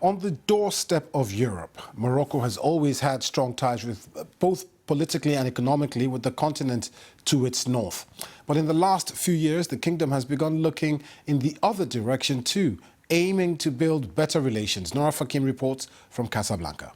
on the doorstep of Europe, Morocco has always had strong ties with both politically and economically with the continent to its north. But in the last few years, the kingdom has begun looking in the other direction too, aiming to build better relations. Nora Fakim reports from Casablanca.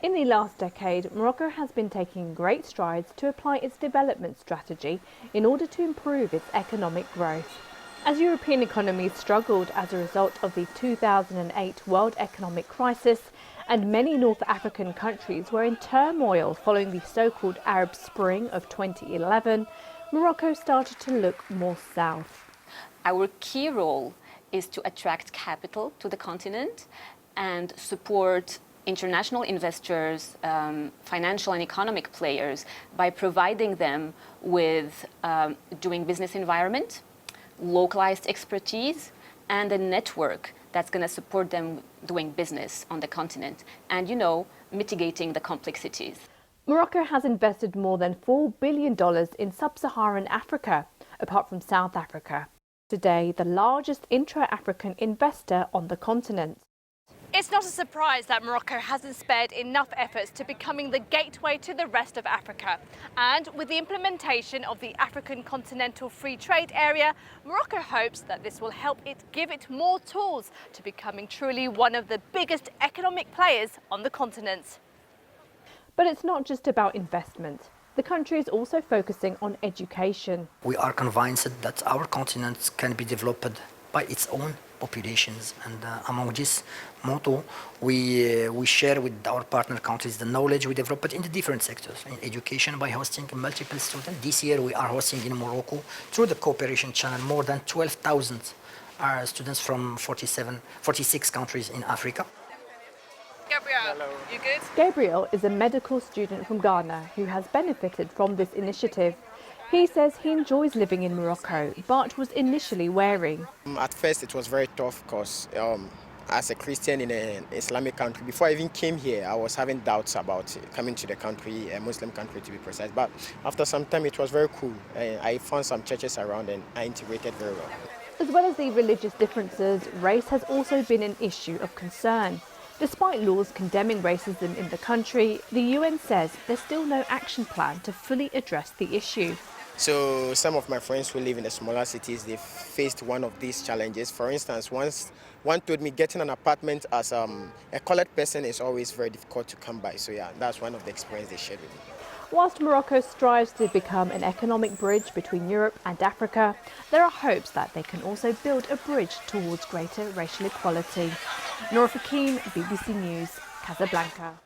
In the last decade, Morocco has been taking great strides to apply its development strategy in order to improve its economic growth. As European economies struggled as a result of the 2008 world economic crisis, and many North African countries were in turmoil following the so-called Arab Spring of 2011, Morocco started to look more south. Our key role is to attract capital to the continent and support international investors, financial and economic players by providing them with doing business environment, localized expertise, and a network that's going to support them doing business on the continent and, mitigating the complexities. Morocco has invested more than $4 billion in sub-Saharan Africa, apart from South Africa. Today, the largest intra-African investor on the continent. It's not a surprise that Morocco hasn't spared enough efforts to becoming the gateway to the rest of Africa. And with the implementation of the African Continental Free Trade Area, Morocco hopes that this will help it give it more tools to becoming truly one of the biggest economic players on the continent. But it's not just about investment. The country is also focusing on education. We are convinced that our continent can be developed by its own populations, and among this motto we share with our partner countries the knowledge we developed in the different sectors. In education, by hosting multiple students. This year we are hosting in Morocco, through the cooperation channel, more than 12,000 students from 46 countries in Africa. Gabriel, hello. You good? Gabriel is a medical student from Ghana who has benefited from this initiative. He says he enjoys living in Morocco, but was initially wary. At first it was very tough because as a Christian in an Islamic country, before I even came here, I was having doubts about coming to the country, a Muslim country to be precise. But after some time it was very cool. I found some churches around and I integrated very well. As well as the religious differences, race has also been an issue of concern. Despite laws condemning racism in the country, the UN says there's still no action plan to fully address the issue. So some of my friends who live in the smaller cities, they've faced one of these challenges. For instance, one told me getting an apartment as a colored person is always very difficult to come by. So yeah, that's one of the experiences they shared with me. Whilst Morocco strives to become an economic bridge between Europe and Africa, there are hopes that they can also build a bridge towards greater racial equality. Nora Fakim, BBC News, Casablanca.